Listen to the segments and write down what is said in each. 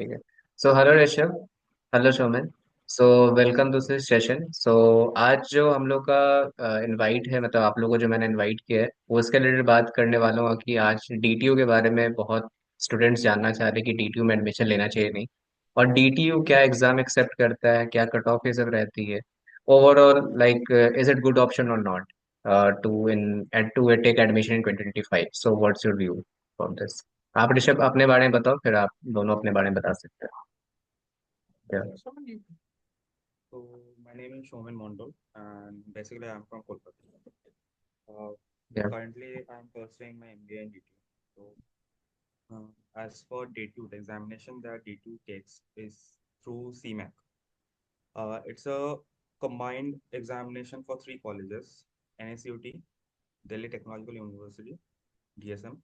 ठीक है। So hello Rishabh. Hello Shoman. So welcome to this session. So आज जो हम लोग का इनवाइट है, मतलब आप लोगों को जो मैंने इनवाइट किया है, वो इसके रिलेटेड बात करने वाला हूँ कि आज डीटीयू के बारे में बहुत स्टूडेंट्स जानना चाह रहे हैं कि डीटीयू में एडमिशन लेना चाहिए नहीं, और डीटीयू क्या एग्जाम एक्सेप्ट करता है, क्या कट ऑफ ये सब रहती है, overall like is it good option और not to take admission in 2025। So what's your view for this? आप ऋषभ अपने बारे में बताओ, फिर आप दोनों अपने बारे में बता सकते हो। So my name is Shoman Mondol, and basically I'm from Kolkata. Uh, या Currently, I'm pursuing my MBA in DTU. As for DTU, the examination that DTU takes is through CMAC. It's a combined examination for three colleges: NACUT, Delhi Technological University, DSM,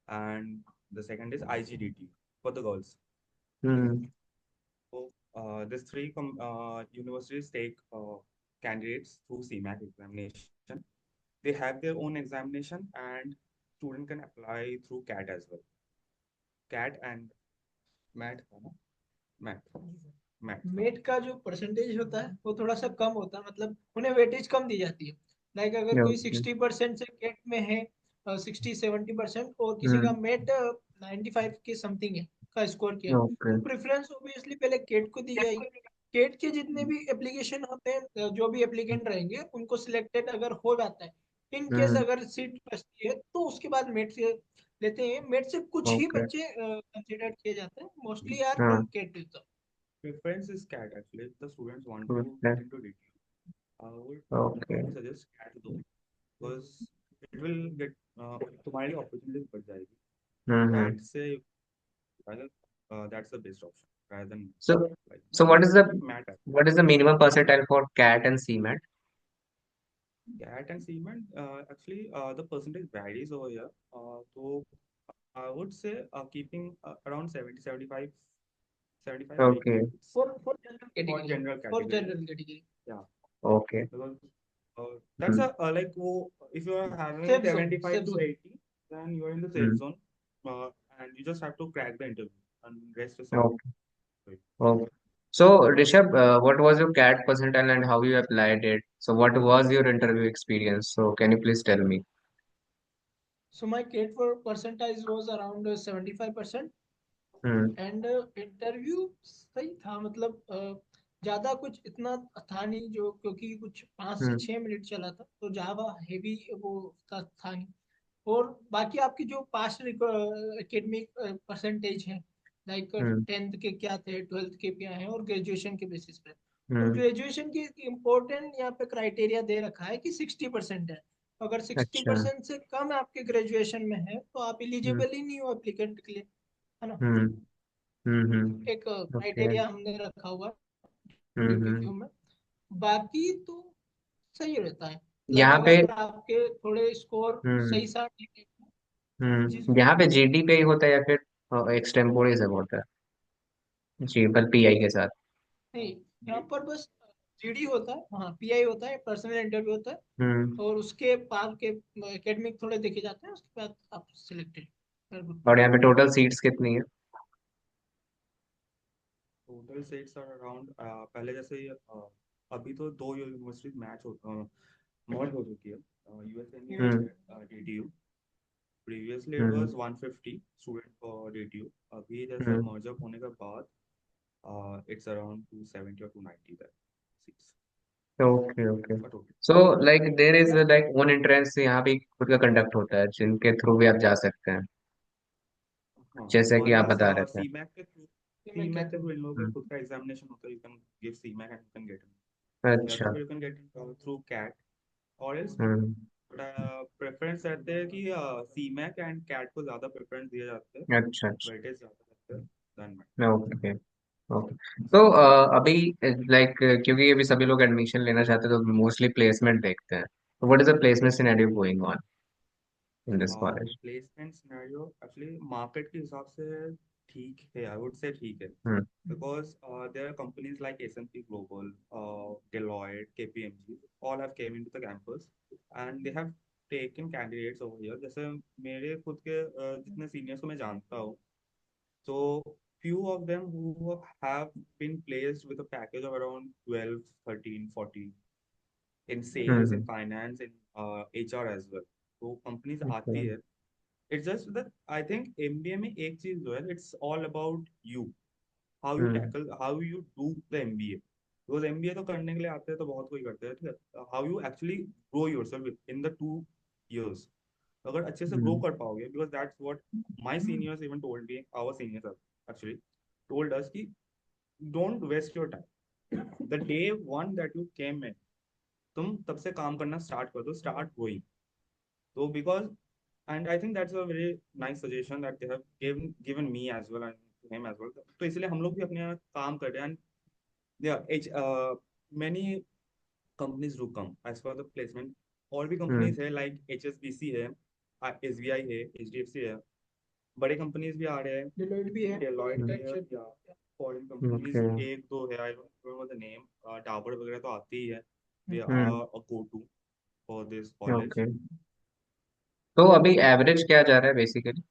and the second is IGDT for the girls. Hmm. So these three universities take candidates through CMAC examination. They have their own examination, and student can apply through CAT as well. CAT and MAT, है ना? MAT, MAT. Met का जो percentage होता है वो थोड़ा सा कम होता है, मतलब उन्हें वेटेज कम दी जाती है। लाइक अगर कोई ओके। 60% से गेट में है, 60-70%, और किसी का हम्म। मेट 95 के समथिंग है का स्कोर किया, ओके। तो प्रेफरेंस ऑब्वियसली पहले केट को दी जाएगी। केट के जितने भी एप्लीकेशन होते हैं, जो भी एप्लीकेंट रहेंगे उनको सिलेक्टेड अगर हो जाता है, इन केस हम्म। अगर सीट बचती है तो उसके बाद मेट से लेते हैं। मेट से कुछ ही ओके। बच्चे कंसिडर किए जाते हैं, मोस्टली यार हाँ। केट देता है। Preference is CAT actually. If the students want to okay. get into DTU, I would okay. definitely suggest CAT though, because it will get तुम्हारी opportunities बढ़ जाएगी. हम्म। CAT से rather that's the best option rather than so like so you can take MAT. What is the minimum percentile for CAT and C MAT? CAT and CMAT, actually, the percentage varies over here. So I would say keeping around 70, 75, 75 or okay. 80 it's For general for category, general for category. general category, Yeah, okay. because that's a like if you are having safe zone, 75 safe to zone. 80, then you are in the safe zone, and you just have to crack the interview, and rest is all. Okay. Okay. So Rishabh, what was your CAT percentile and how you applied it? So what was your interview experience? So can you please tell me? So my CAT for percentage was around 75%, hmm. And interview सही था, मतलब ज्यादा कुछ इतना था नहीं, जो क्योंकि कुछ 5 से 6 मिनट चला था, तो ज्यादा हेवी वो था नहीं। और बाकी आपकी जो पास्ट एकेडमिक परसेंटेज है, लाइक हम्म। 10th के क्या थे, 12th के क्या है, और ग्रेजुएशन के बेसिस पे। तो हम्म। ग्रेजुएशन की इम्पोर्टेंट यहाँ पे क्राइटेरिया दे रखा है कि 60% है। अगर सिक्सटी अच्छा। परसेंट से कम आपके ग्रेजुएशन में है तो आप हम्म। एलिजिबल ही नहीं हो एप्लीकेंट के लिए, है ना। हम्म। एक ओके। क्राइटेरिया हमने रखा हुआ है हम्म। DPQ में। बाकी तो सही रहता है, मतलब यहाँ पे। अगर आपके थोड़े स्कोर हम्म। सही सा जी सर। यहाँ पे जीडी पे ही होता है या फिर एक्सटेम्पोरेजम होता है? जी, पर पीआई के साथ। नहीं, यहाँ पर बस GD होता है, हाँ PI होता है, पर्सनल इंटरव्यू होता है, हम्म। और उसके बाद के एकेडमिक थोड़े देखे जाते हैं, उसके बाद आप सिलेक्टेड। और यहाँ पे टोटल सीट्स कितनी है? टोटल सीट्स आर अराउंड पहले जैसे अभी तो दो यूनिवर्सिटीज मर्ज हो चुकी है, USMU यूएस हम्म। में and DTU. Previously it hmm. was 150 student for DTU. अभी जैसे हम्म। merge up होने के बाद it's around 270 or 290 there seats okay. Okay. for total. So like there is like one entrance यहाँ भी खुद का कंडक्ट होता है जिनके थ्रू भी आप जा सकते हैं, हाँ, जैसे कि one आप is बता रहे थे। CMAC के through, मैं क्या CMAC के था। through इन लोगों का हम्म। खुद का एग्जामिनेशन होता है, you can give CMAC and you can get in, या तो अच्छा। फिर you can get in through CAT, or else hmm. Preference रहते हैं कि CMAC एंड CAT को ज़्यादा प्रेफरेंस दिए जाते हैं, अच्छा। अच्छा। वेटेज ज़्यादा रहते हैं than MAT. ओके। ओके। तो अभी लाइक क्योंकि अभी सभी लोग एडमिशन लेना चाहते हैं तो मोस्टली प्लेसमेंट देखते हैं, तो what is the placement scenario going on in this college? Placement scenario actually market के हिसाब से ठीक है, आई वुड से ठीक है, हम्म। because there are companies like S&P Global, Deloitte, KPMG, all have came into the campus and they have taken candidates over here. जैसे मेरे खुद के जितने सीनियर्स को मैं जानता हूँ, तो few of them who have been placed with a package of around 12, 13, 14 in sales, in hmm. finance, in HR as well. तो companies ओके। आती है. It's just that I think MBA में एक चीज जो है, it's all about you, how you hmm tackle, how you do the MBA. Because MBA तो करने के लिए आते हैं तो बहुत कोई करते हैं, ठीक है. How you actually grow yourself in the 2 years. अगर अच्छे से ग्रो हम्म कर पाओगे, because that's what my seniors even told me, our seniors have actually told us कि don't waste your time. The day one that you came in, तुम तब से काम करना स्टार्ट कर दो, स्टार्ट गोइंग. तो because, and I think that's a very nice suggestion that they have given me as well and to him as well. तो इसलिए हम लोग भी अपने यहाँ काम कर रहे हैं. And many companies do come as per the placement. और भी हम्म। कंपनीज है लाइक HSBC है, SBI है, HDFC है. बड़े कंपनीज भी आ रहे हैं, डिलोइट भी है, डेलॉयट भी है, इंटर्नशिप. या फॉरेन कंपनीज ओके। एक दो है, I don't remember the name. Dabur वगैरह तो आती ही है. They hmm. Are a go to for this college. Okay. तो अभी एवरेज क्या जा रहा है बेसिकली?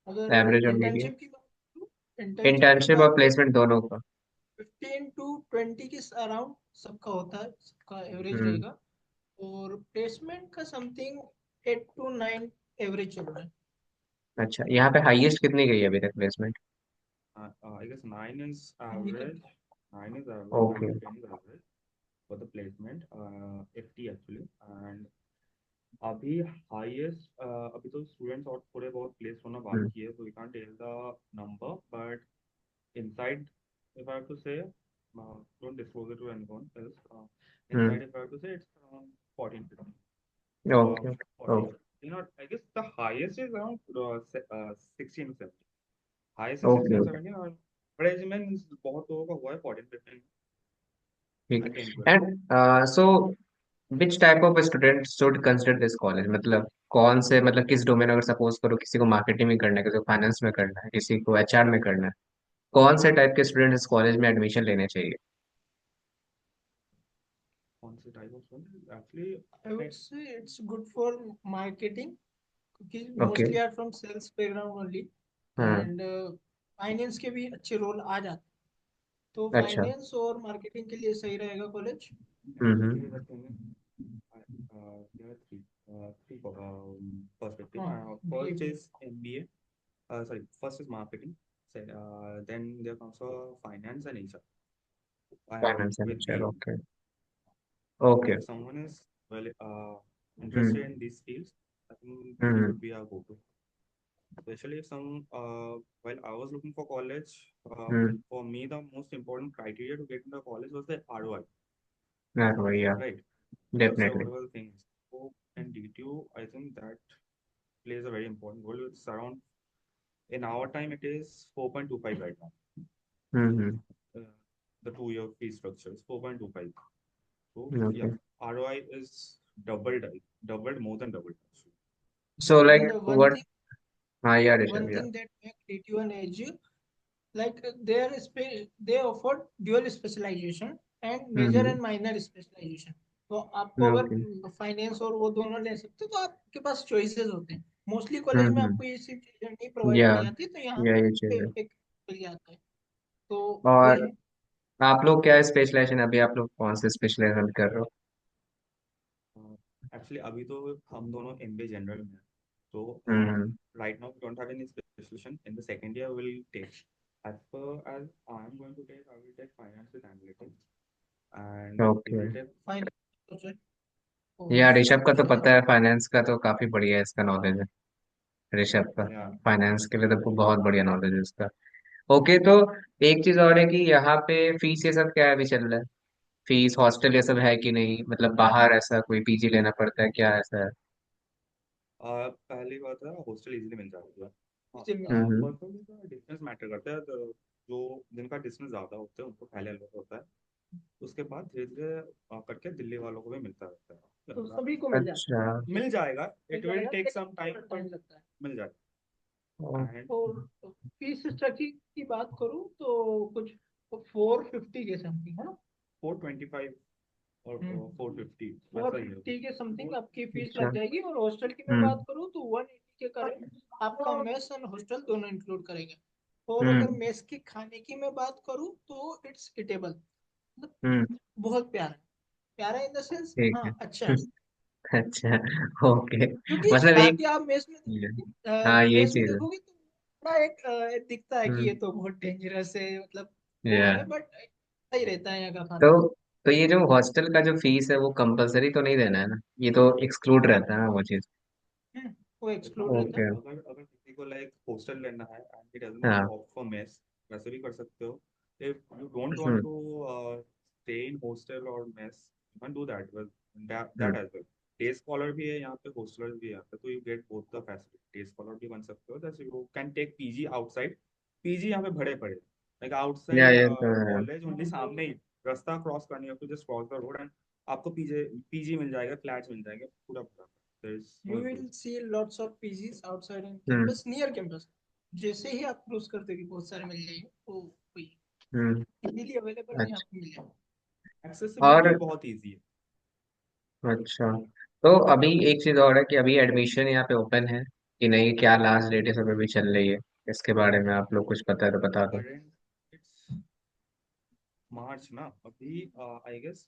अगर एवरेज और मीडियम? इंटर्नशिप की बात करूँ, इंटर्नशिप की इंटर्नशिप और बात करूँ, प्लेसमेंट दोनों का? 15 to 20 के अराउंड सबका होता है, सबका एवरेज हम्म। रहेगा. और प्लेसमेंट का समथिंग 8 to 9 एवरेज चल रहा है. अच्छा, यहाँ पे हाईएस्ट कितनी गई है अभी तक प्लेसमेंट? I guess 9 is नहीं average. करता. 9 is average. Okay. 9 to 10 is average for the placement. 50 actually. And अभी highest, अभी तो students और थोड़े बहुत place होना हम्म बाकी है, so we can't tell the number. But inside, if I have to say, don't disclose it to anyone else. Hmm. Inside, if I have to say, it's around 14, 15. Okay. 14. Okay. You know, I guess the highest is around 16 to 17. Highest is okay. 16 okay. 17, और बड़े में बहुत लोगों का हुआ है 14 15 ठीक and 10 है। 12. And so which type of student should consider this college? मतलब कौन से, मतलब किस डोमेन, अगर सपोज करो किसी को मार्केटिंग में करना है, किसी को फाइनेंस में करना है, किसी को एचआर में करना है, कौन से टाइप के स्टूडेंट इस कॉलेज में एडमिशन लेने चाहिए? कौन से type of student actually? I would say it's good for marketing, क्योंकि okay. mostly are from sales background only. हाँ। And फाइनेंस के भी अच्छे रोल आ जाते हैं, तो अच्छा। फाइनेंस और मार्केटिंग के लिए सही रहेगा college. Hmm. Actually the thing there are three perspective. हाँ, ये First भी है. is MBA. Sorry, first is marketing. Then there comes finance and HR. And finance and with HR, BA, okay. so okay. if someone is well interested hmm in these fields, I think BA hmm would be our go-to. Especially if some, while I was looking for college, hmm. for me the most important criteria to get into college was the ROI, भैया, right? Register definitely. whatever the things. So and DTU, I think that plays a very important role. It's around, in our time it is 4.25 right now. Hmm. Uh, the 2 year fee structure is 4.25. So yeah, okay. ROI is doubled, more than doubled actually. So And like what? हाँ यार one Rishabh यार। thing that make DTU an edge, like they offer dual specialization and major hmm. and minor specialization. तो आपको okay. अगर finance और वो दोनों ले सकते हो, तो आपके पास चॉइसेस होते हैं. मोस्टली कॉलेज में हम्म। आपको ये सब चीजें नहीं प्रोवाइड या की जाती, तो यहाँ यही पे चीज है। एक मिल जाता है, तो वही और है. आप लोग क्या स्पेशलाइजेशन, अभी आप लोग कौन से स्पेशलाइजेशन कर रहे हो? Actually, अभी तो हम दोनों MBA जनरल में हैं. So hmm. right now we don't have any specialization. In the second year we'll take. As far as I'm going to take, I will take finance with analytics, and you okay. will take. Finance और यार ऋषभ का तो फिर पता है, finance का तो काफी बढ़िया है इसका नॉलेज है, ऋषभ का। Yeah. फाइनेंस के लिए तो बहुत बढ़िया नॉलेज है इसका। ओके। तो एक चीज और है कि यहाँ पे फीस ये सब क्या है अभी चल रहा है? फीस हॉस्टल ये सब है कि नहीं, मतलब बाहर ऐसा कोई पीजी लेना पड़ता है क्या, ऐसा है? पहली बात है, हॉस्टल इजीली मिल जाएगा. हाँ, हम्म। पर तो डिस्टेंस मैटर करता है. तो जो जिनका डिस्टेंस ज़्यादा होता है उनको पहले अलग होता है. उसके बाद धीरे धीरे करके दिल्ली वालों को भी मिलता रहता तो है. सभी को मिल जाता अच्छा। मिल जाएगा. मिल इट विल जाएगा, टेक लेकिन सम टाइम, थोड़ा बट टाइम लगता है. मिल जाएगा. ओ, एंड और फीस स्ट्रक्चर की बात करूँ तो कुछ 450 के समथिंग है ना. 425 और 450 फोर ऐसा ही है. फिफ्टी के समथिंग आपकी फीस अच्छा। लग जाएगी. और हॉस्टल की मैं हम्म। बात करूँ तो 180 के करीब आपका मेस एंड हॉस्टल दोनों इंक्लूड करेगा. और अगर हम्म मेस के खाने की मैं बात करूँ तो इट्स इटेबल, मतलब हम्म। बहुत प्यारा है। प्यारा इन द सेंस, ठीक है। हाँ अच्छा है। अच्छा। ओके। क्योंकि मतलब एक। बाकी आप मेस में देखोगे, हाँ, ये मेस में चीज है। देखोगे तो थोड़ा एक दिखता है कि ये हम्म। तो बहुत डेंजरस है, मतलब वो या है, बट सही रहता है यहाँ का खाना। तो तो ये जो हॉस्टल का जो फीस है वो कंपलसरी तो नहीं देना है ना, ये तो एक्सक्लूड रहता है ना वो चीज। हम्म, वो देखो, एक्सक्लूड रहता है। ओके। अगर अगर किसी को लाइक हॉस्टल लेना है एंड ही डजंट वांट हाँ। टू ऑप्ट फॉर मेस, वैसे भी कर सकते हो। If you don't want hmm to stay in hostel और mess, you can do that, but that hmm as well. Day scholar भी है यहाँ पे, हॉस्टलर भी है यहाँ पे, तो you get both the facility. Day scholar भी बन सकते हो, जैसे you can take PG outside. PG यहाँ पे भरे पड़े, लाइक या आउटसाइड ये तो है। कॉलेज ओनली, सामने ही रास्ता क्रॉस करनी है तो just cross the road and आपको पीजे पीजी मिल जाएगा, फ्लैट्स मिल जाएंगे पूरा पूरा। There is you know will issues. See lots of PGs outside in hmm campus, near campus. जैसे ही आप क्रॉस करते हो कि बहुत सारे मिल जाएंगे, तो वही हम्म। इजीली अवेलेबल है, यहाँ अच्छा। पे मिल जाएगा। एक्सेसिबिलिटी और बहुत इजी है। अच्छा, तो अभी एक चीज और है कि अभी एडमिशन यहाँ पे ओपन है कि नहीं, क्या लास्ट डेट है, सब अभी चल रही है? इसके बारे में आप लोग कुछ पता है तो बता दो। करंट इट्स मार्च ना अभी, आई गेस।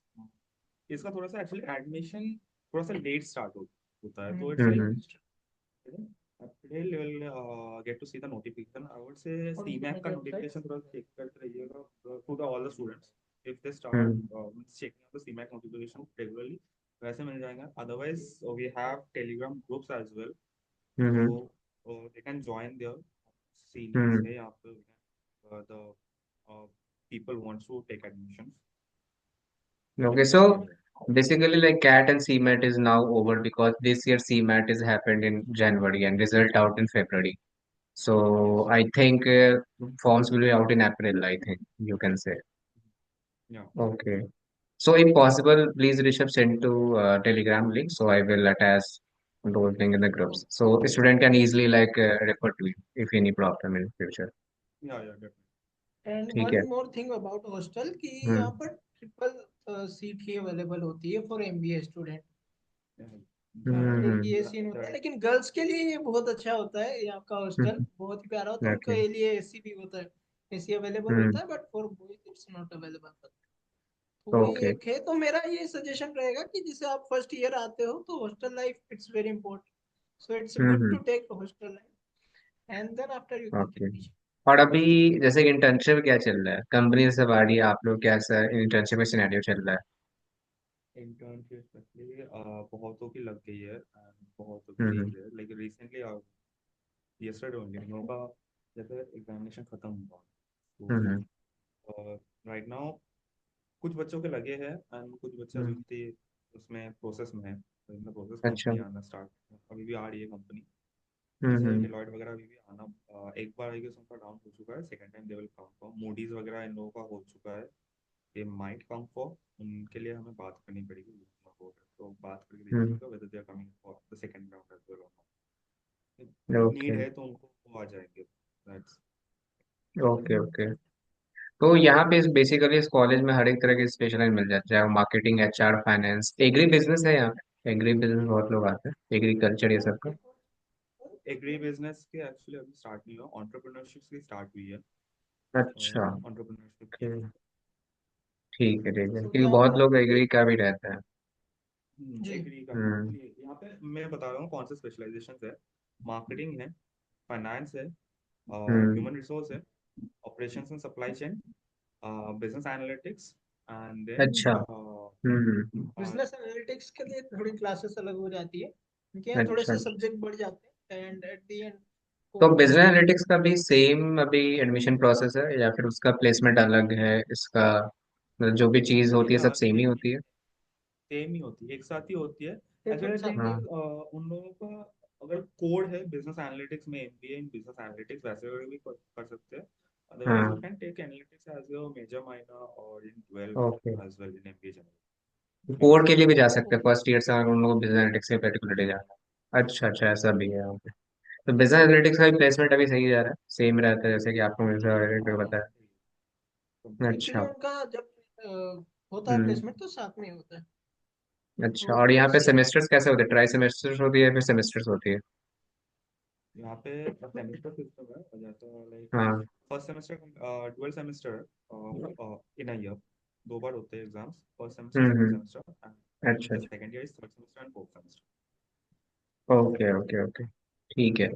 इसका थोड़ा सा एक्चुअली एडमिशन थोड़ा सा लेट स्टार्ट होता है, तो it's like hmm. April you will get to see the notification. I would say और CMAC का वेबसाइट। notification थोड़ा चेक करते रहिएगा to the all the students. If they start hmm checking out the CMAC notification regularly, वैसे मिल जाएगा. Otherwise, we have Telegram groups as well, so hmm they can join there. Seniors हम्म। है यहाँ पे, the uh, people wants to take admissions. They Okay, can join so there. basically, like CAT and CMAT is now over because this year CMAT is happened in January and result out in February. So Yes. I think forms will be out in April, I think you can say. Yeah. Okay. So if possible, please Rishabh send to Telegram link. So I will attach those link in the groups. So the student can easily like refer to you if any problem in future. Yeah. Yeah. Definitely. And ठीक one है। More thing about hostel कि यहाँ हम्म पर triple seat ही available होती है for MBA student. Yeah. एक हम्म ये scene होता है, That लेकिन गर्ल्स के लिए ये बहुत अच्छा होता है, यहाँ का हॉस्टल बहुत ही प्यारा होता है, ओके। उनके लिए एसी भी होता है। एसी अवेलेबल हम्म होता है, but for boys it's not available. तो वही ओके। एक है, तो मेरा ये सजेशन रहेगा कि जैसे आप फर्स्ट ईयर आते हो तो hostel life it's very important, so it's good to hmm. Take hostel life and then after you okay. Continue. और अभी जैसे कि इंटर्नशिप क्या चल रहा है, कंपनी से बाहर ही आप लोग कैसा इंटर्नशिप में सिनेरियो चल रहा है? इंटर्नशिप स्पेशली बहुतों की लग गई है and बहुतों की हम्म देख रहे हैं, लेकिन रिसेंटली यस्टरडे ओनली हम लोगों का जैसे एग्जामिनेशन खत्म हुआ, हम्म तो राइट नाउ कुछ बच्चों के लगे हैं एंड कुछ बच्चे अभी हम्म। भी उसमें प्रोसेस में है, तो इनका प्रोसेस अच्छा। कंपनी आना स्टार्ट अभी भी आ रही है कंपनी। जैसे हम्म। डिलॉयट वगैरह अभी भी आना, एक बार आई गेस उनका डाउन हो चुका है, second time they will come for Moody's वगैरह, इन लोगों का हो चुका है, दे माइट कम फॉर। उनके लिए हमें बात करनी पड़ेगी, तो बात करके हम्म। देखिएगा whether they are coming for the second round as well और नॉट। नीड ओके है तो उनको वो आ जाएंगे, दैट्स। Okay okay. तो यहाँ पे बेसिकली इस कॉलेज में हर एक तरह के स्पेशलाइज मिल जाते हैं, marketing, HR, finance, agri business है यहाँ पे। एग्री बिजनेस बहुत लोग आते हैं, एग्रीकल्चर ये सब का। एग्री बिजनेस के एक्चुअली अभी स्टार्ट नहीं हुआ, एंटरप्रेन्योरशिप की स्टार्ट हुई है, अच्छा। एंटरप्रेन्योरशिप की है। ओके। ठीक है ठीक है, तो क्योंकि यहाँ बहुत पर लोग एग्री का भी रहता है। जी, एग्री का है हम्म एक्चुअली। यहाँ पे मैं बता रहा हूँ कौन से स्पेशलाइजेशन है। मार्केटिंग है, फाइनेंस है, हम्म। ह्यूमन रिसोर्स है, operations and supply chain, business analytics, and then अच्छा। हम्म। बिजनेस एनालिटिक्स के लिए थोड़ी क्लासेस अलग हो जाती है, क्योंकि यहाँ थोड़े अच्छा। से सब्जेक्ट बढ़ जाते हैं एंड एट द एंड तो कोर बिजनेस सब्जेक्ट। एनालिटिक्स का भी सेम अभी एडमिशन प्रोसेस है या फिर उसका प्लेसमेंट अलग है इसका? मतलब जो भी चीज होती है सब सेम ही होती है? सेम ही होती है, एक साथ ही होती है। पेपर एक्चुअली साथ थिंग में हाँ ही। इज उन लोगों का अगर कोड है बिजनेस एनालिटिक्स में, एमबीए इन बिजनेस एनालिटिक्स वैसे भी कर सकते हैं। अदरवाइज यू हाँ। Can take analytics as your major minor और in 12 okay. As well in MBA general code mix. के लिए भी जा सकते हैं ओके। फर्स्ट ईयर से अगर उन लोगों को बिजनेस एनालिटिक्स के पर्टिकुलरली जाना है। अच्छा अच्छा, ऐसा भी है यहाँ पे। तो बिजनेस एनालिटिक्स का भी प्लेसमेंट अभी सही जा रहा है, सेम रहता है जैसे कि आपको बिजनेस एनालिटिक्स हाँ बताया? एक्चुअली अच्छा। उनका जब होता है हम्म। प्लेसमेंट तो साथ में ही होता है, अच्छा, तो और यहाँ फिर पे सेम। सेमेस्टर्स कैसे होते हैं? ट्राई सेमेस्टर्स होती है फिर सेमेस्टर्स होती है? यहाँ पे सेमेस्टर सिस्टम है, और जैसा लाइक हाँ। First semester, dual semester in a year, 2 बार होते हैं exams, first semester second hmm. Semester, and अच्छा द अच्छा। Second year is third semester and fourth semester. Okay okay okay. ठीक है।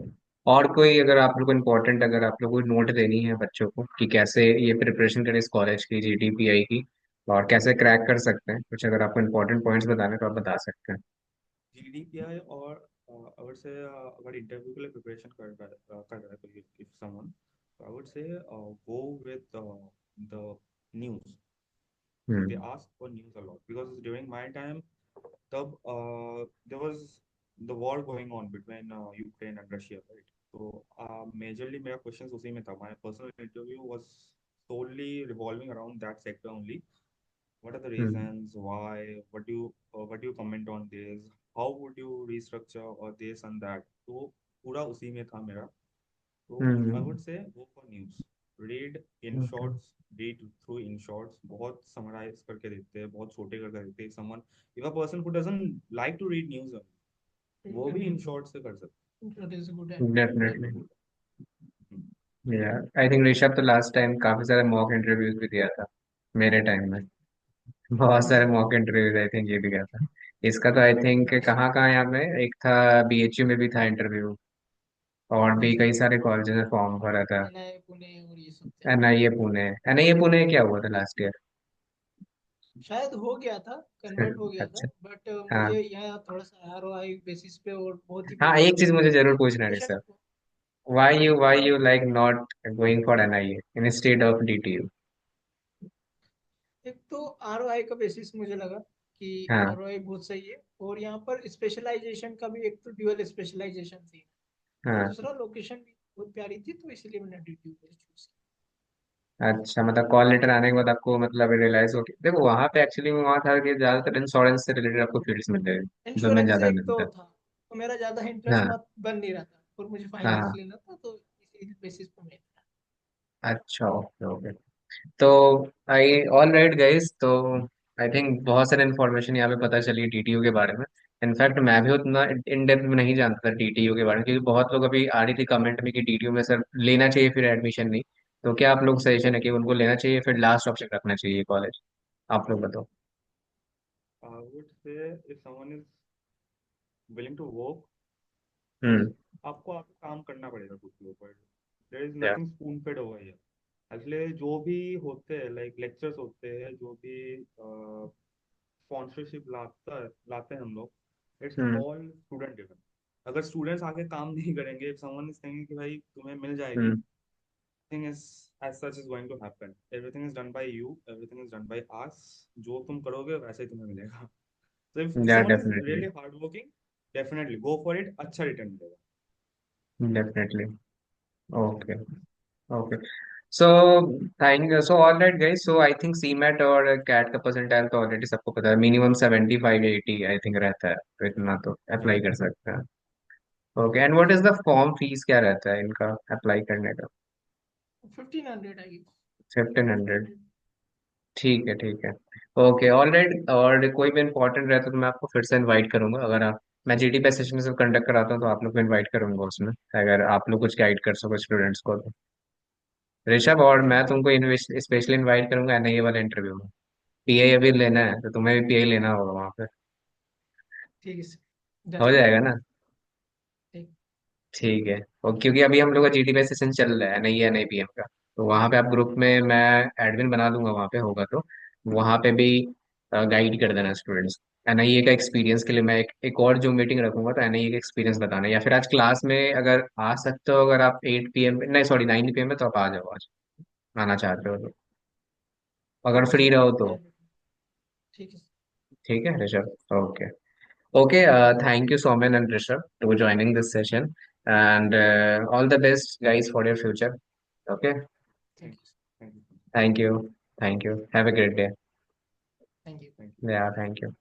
और कोई अगर आप लोग को इम्पोर्टेंट, अगर आप लोग को नोट देनी है बच्चों को कि कैसे ये प्रिपरेशन करें इस कॉलेज की, जीडीपीआई की, और कैसे क्रैक कर सकते हैं, कुछ अगर आपको इम्पोर्टेंट पॉइंट्स बताने तो आप बता सकते हैं। जीडीपीआई और अगर से अगर इंटरव्यू के लिए प्रिपरेशन कर रहा है कोई, इफ समवन, तो I would say go with the news. They hmm ask for news a lot because during my time, तब there was the war going on between Ukraine and Russia, right? So majorly मेरा questions उसी में था. My personal interview was solely revolving around that sector only. What are the hmm reasons? Why? What do you comment on this? How would you restructure or this and that? तो पूरा उसी में था मेरा. So I hmm. would say go for news. Read in okay. shorts, read through in shorts. बहुत summarize करके देते हैं, बहुत छोटे करके देते हैं. Someone, if a person who doesn't like to read news, वो भी in shorts से कर सकते That is a good definitely. हैं. यार आई थिंक ऋषभ तो लास्ट टाइम काफी सारे मॉक इंटरव्यूज भी दिया था मेरे टाइम में। बहुत सारे मॉक इंटरव्यूज आई थिंक ये भी गया था। इसका तो आई थिंक कहाँ कहाँ यहाँ पे एक था, बीएचयू में भी था इंटरव्यू, और भी कई सारे कॉलेजेस में फॉर्म भरा था। एनआई पुणे और ये सब थे। एनआईए पुणे, एनआईए पुणे क्या हुआ था लास्ट ईयर? शायद हो गया था, कन्वर्ट हो गया था, अच्छा। बट हाँ मुझे यहाँ थोड़ा सा आरओआई बेसिस पे और बहुत ही हाँ, एक चीज मुझे जरूर पूछना है location. Sir, why you like not going for NIA instead of DTU? एक तो आरओआई का बेसिस मुझे लगा कि हाँ आरओआई बहुत सही है, और यहाँ पर स्पेशलाइजेशन का भी, एक तो ड्यूअल स्पेशलाइजेशन थी, और हाँ। दूसरा लोकेशन भी बहुत प्यारी थी, तो इसलिए मैंने डीटीयू को चूज अच्छा, मतलब कॉल लेटर आने के बाद आपको मतलब रियलाइज हो कि देखो वहां पे एक्चुअली में वहां था कि ज्यादातर इंश्योरेंस से रिलेटेड आपको फील्ड्स मिल रहे हैं किया। जो मैं इंश्योरेंस ज्यादा एक तो मिलता है। था, तो मेरा ज्यादा इंटरेस्ट हाँ मत बन नहीं रहा था, और मुझे फाइनेंस हाँ। लेना था, तो इसी बेसिस पे मैं अच्छा ओके ओके। तो आई ऑल राइट गाइस, तो आई थिंक बहुत सारे इन्फॉर्मेशन यहाँ पे पता चली डीटीयू के बारे में। इनफैक्ट मैं भी उतना इन डेप्थ में नहीं जानता था डीटीयू के बारे में, क्योंकि बहुत लोग अभी आ रही थी कमेंट में कि डीटीयू में सर लेना चाहिए फिर एडमिशन नहीं। तो क्या आप लोग सजेशन है कि उनको लेना चाहिए फिर लास्ट ऑप्शन रखना चाहिए कॉलेज? आप लोग बताओ। I would say if someone is willing to work, हम्म। आपको आपको काम करना पड़ेगा खुद के ऊपर. There is या। nothing spoon fed over here. Actually जो भी होते हैं लाइक लेक्चर्स होते हैं, जो भी स्पॉन्सरशिप लाते हैं हम लोग, it's hmm all student driven. अगर स्टूडेंट्स आगे काम नहीं करेंगे, इफ समवन इज थिंकिंग कि भाई तुम्हें मिल जाएगी, हम्म। Thing is as such is going to happen. Everything is done by you, everything is done by us. जो तुम करोगे वैसे ही तुम्हें मिलेगा. So if या someone is definitely. really hardworking, definitely go for it. अच्छा रिटर्न मिलेगा. Definitely. Okay okay. So thank so all right guys, so I think CMAT और कैट का परसेंटाइल तो ऑलरेडी सबको पता है, मिनिमम 75-80 आई थिंक रहता है, तो इतना तो Yeah. अप्लाई कर सकते हैं। Okay, and what is the form fees क्या रहता है इनका अप्लाई करने का? 1500 आई 1500। 1500। ठीक है ठीक है। ओके ऑल राइट, और कोई भी इंपॉर्टेंट रहता तो मैं आपको फिर से इनवाइट करूंगा, अगर आप, मैं जीडी पे सेशन से कंडक्ट कराता हूँ तो आप लोग को इनवाइट करूंगा उसमें, अगर आप लोग कुछ गाइड कर सको स्टूडेंट्स को तो। ऋषभ, और मैं ठीक है, तुमको स्पेशली इनवाइट करूंगा एनआईए वाले इंटरव्यू में। पीआई अभी लेना है तो तुम्हें भी पीआई लेना होगा वहां पे। ठीक है सर, डन। हो जाएगा ना? ठीक। ठीक है। और क्योंकि अभी हम लोग का जीडी पे सेशन चल रहा है एनआईए एनआईपीएम का, तो वहां पे आप ग्रुप में मैं एडमिन बना दूंगा वहां पे, होगा तो वहां पे भी गाइड कर देना स्टूडेंट्स। एनआईए का एक्सपीरियंस के लिए मैं एक और जो मीटिंग रखूंगा, तो एनआईए का एक्सपीरियंस बताना, या फिर आज क्लास में अगर आ सकते हो, अगर आप 8 PM, नहीं सॉरी 9 PM में, तो आप आ जाओ आज, आना चाहते हो तो, अगर ओके फ्री सर, रहो तो। ध्यान रखना। ठीक है सर। ठीक है Rishabh. Okay okay. Thank you Somen and Rishabh to joining this session, and all the best guys for your future. Okay, thank Thank you. thank you. thank you, thank you, have a great day. Thank you. Thank you. Yeah, thank you.